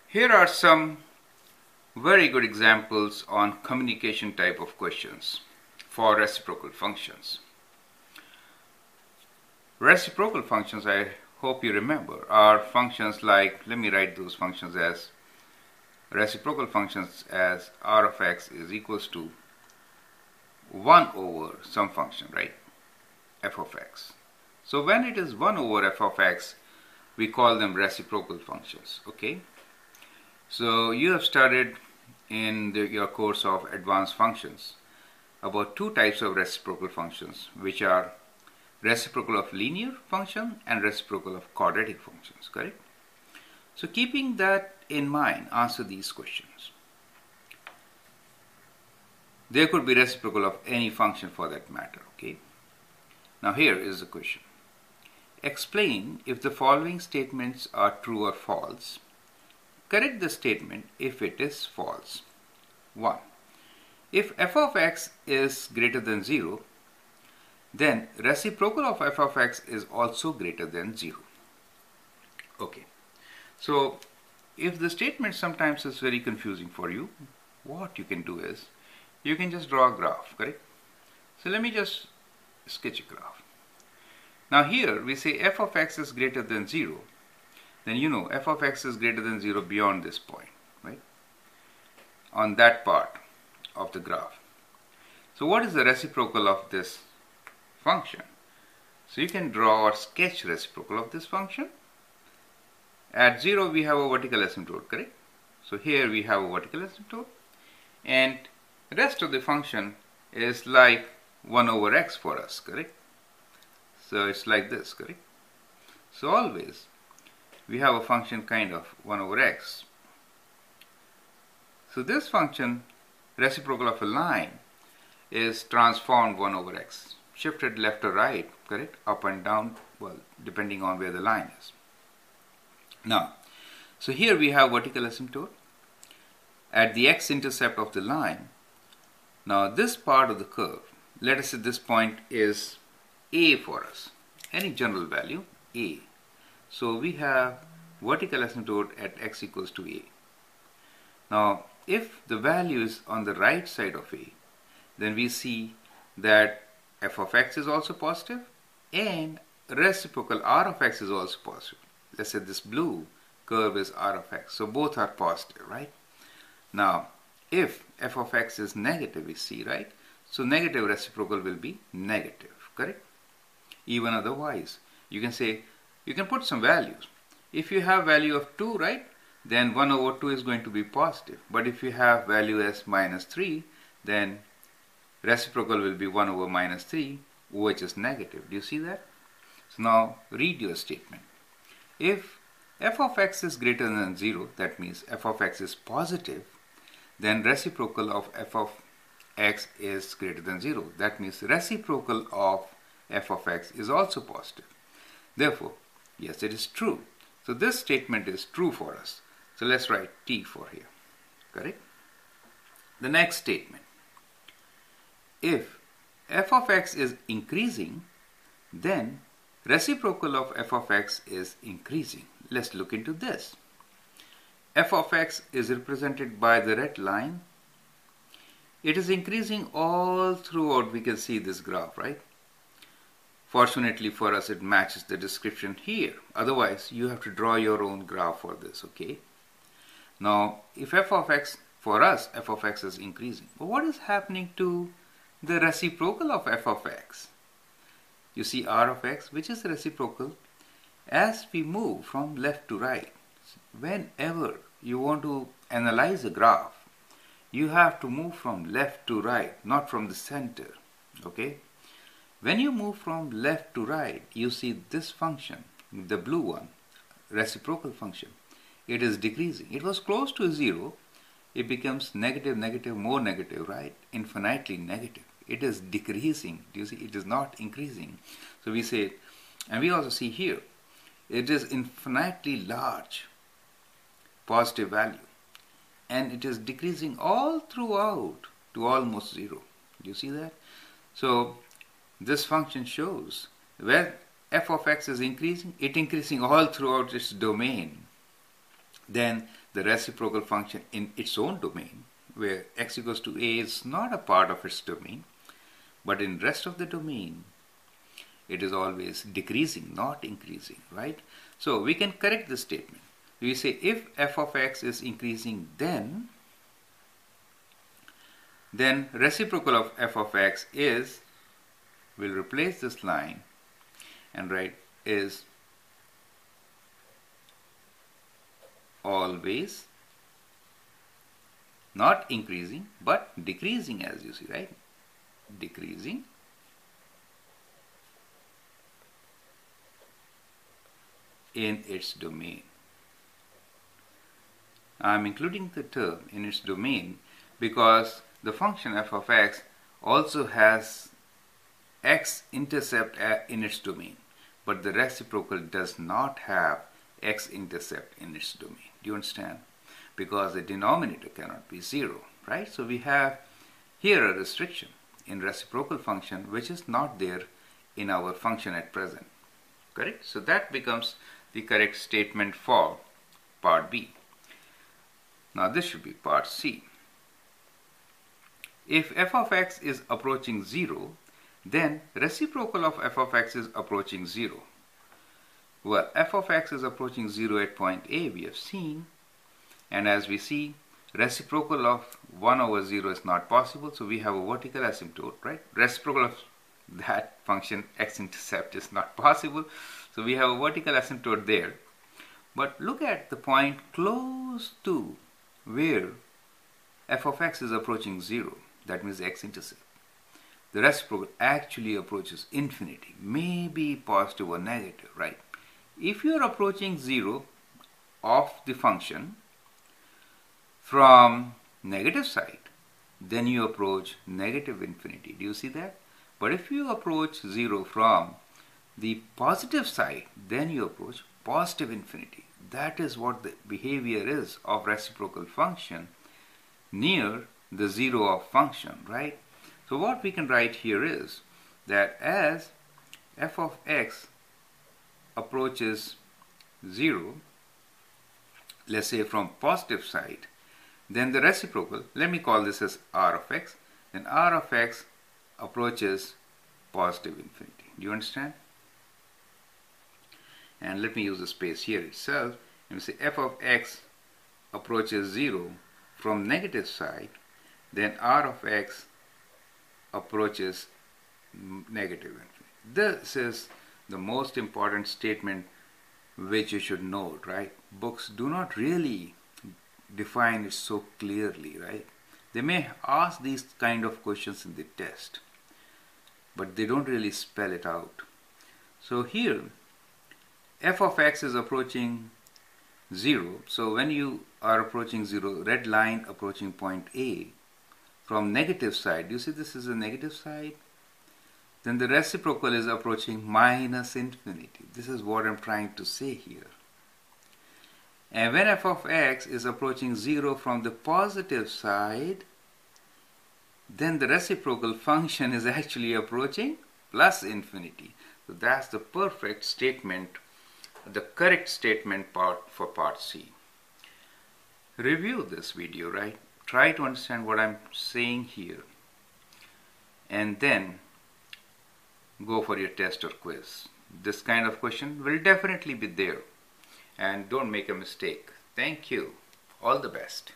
Here are some very good examples on communication type of questions for reciprocal functions. Reciprocal functions, I hope you remember, are functions like, let me write those functions as reciprocal functions as r of x is equals to 1 over some function, right? F of x. So when it is 1 over f of x, we call them reciprocal functions, okay? So you have studied in your course of advanced functions about two types of reciprocal functions, which are reciprocal of linear function and reciprocal of quadratic functions, correct? So keeping that in mind, answer these questions. There could be reciprocal of any function for that matter, okay? Now here is the question. Explain if the following statements are true or false. Correct the statement if it is false. 1. If f of x is greater than 0, then reciprocal of f of x is also greater than 0. Okay. So if the statement sometimes is very confusing for you, what you can do is you can just draw a graph, correct? So let me just sketch a graph. Now here we say f of x is greater than 0. Then you know f of x is greater than 0 beyond this point, right? On that part of the graph. So what is the reciprocal of this function? So you can draw or sketch reciprocal of this function. At 0 we have a vertical asymptote, correct? So here we have a vertical asymptote, and the rest of the function is like 1 over x for us, correct? So it's like this, correct? So always we have a function kind of 1 over x. So this function, reciprocal of a line, is transformed 1 over x, shifted left or right, correct? Up and down, well, depending on where the line is. Now, so here we have vertical asymptote at the x-intercept of the line. Now this part of the curve, let us say this point is a for us, any general value a. So we have vertical asymptote at x equals to a. Now if the value is on the right side of a, then we see that f of x is also positive and reciprocal r of x is also positive. Let's say this blue curve is r of x. So both are positive, right? Now if f of x is negative, we see, right? So negative reciprocal will be negative, correct? Even otherwise, you can say, you can put some values. If you have value of 2, right, then 1 over 2 is going to be positive. But if you have value as minus 3, then reciprocal will be 1 over minus 3, which is negative. Do you see that? So now read your statement. If f of x is greater than 0, that means f of x is positive, then reciprocal of f of x is greater than 0. That means reciprocal of f of x is also positive. Therefore, yes, it is true. So this statement is true for us. So let's write T for here, correct? The next statement. If f of x is increasing, then reciprocal of f of x is increasing. Let's look into this. F of x is represented by the red line. It is increasing all throughout. We can see this graph, right? Fortunately for us, it matches the description here. Otherwise, you have to draw your own graph for this, okay? Now, if f of x, for us, f of x is increasing. But what is happening to the reciprocal of f of x? You see r of x, which is reciprocal, as we move from left to right. Whenever you want to analyze a graph, you have to move from left to right, not from the center, okay? When you move from left to right, you see this function, the blue one, reciprocal function. It is decreasing. It was close to 0. It becomes negative, negative, more negative, right? Infinitely negative. It is decreasing. Do you see? It is not increasing. So we say, and we also see here, it is infinitely large, positive value. And it is decreasing all throughout to almost 0. Do you see that? So this function shows where f of x is increasing, it increasing all throughout its domain. then the reciprocal function in its own domain, where x equals to a is not a part of its domain, but in rest of the domain, it is always decreasing, not increasing, right? So we can correct this statement. We say if f of x is increasing, then reciprocal of f of x is, we'll replace this line and write is always not increasing but decreasing, as you see, right? Decreasing in its domain. I'm including the term in its domain because the function f of x also has x-intercept in its domain, but the reciprocal does not have x-intercept in its domain. Do you understand? Because the denominator cannot be 0, right? So we have here a restriction in reciprocal function which is not there in our function at present, correct? So that becomes the correct statement for part B. Now this should be part C. If f of x is approaching 0, then reciprocal of f of x is approaching 0. Well, f of x is approaching 0 at point A, we have seen, and as we see, reciprocal of 1 over 0 is not possible, so we have a vertical asymptote, right? Reciprocal of that function x-intercept is not possible, so we have a vertical asymptote there. But look at the point close to where f of x is approaching 0, that means x-intercept. The reciprocal actually approaches infinity, maybe positive or negative, right? If you are approaching 0 of the function from negative side, then you approach negative infinity. Do you see that? But if you approach 0 from the positive side, then you approach positive infinity. That is what the behavior is of reciprocal function near the 0 of function, right? So what we can write here is that as f of x approaches 0, let's say from positive side, then the reciprocal, let me call this as r of x, then r of x approaches positive infinity. Do you understand? And let me use the space here itself, and we say f of x approaches 0 from negative side, then r of x approaches negative infinity. This is the most important statement which you should note, right? Books do not really define it so clearly, right? They may ask these kind of questions in the test, but they don't really spell it out. So here, f of x is approaching 0. So when you are approaching 0, red line approaching point A from negative side, you see this is a negative side, then the reciprocal is approaching minus infinity. This is what I'm trying to say here. And when f of x is approaching 0 from the positive side, then the reciprocal function is actually approaching plus infinity. So that's the perfect statement, the correct statement part for part C. Review this video, right? Try to understand what I'm saying here, and then go for your test or quiz. This kind of question will definitely be there, and don't make a mistake. Thank you. All the best.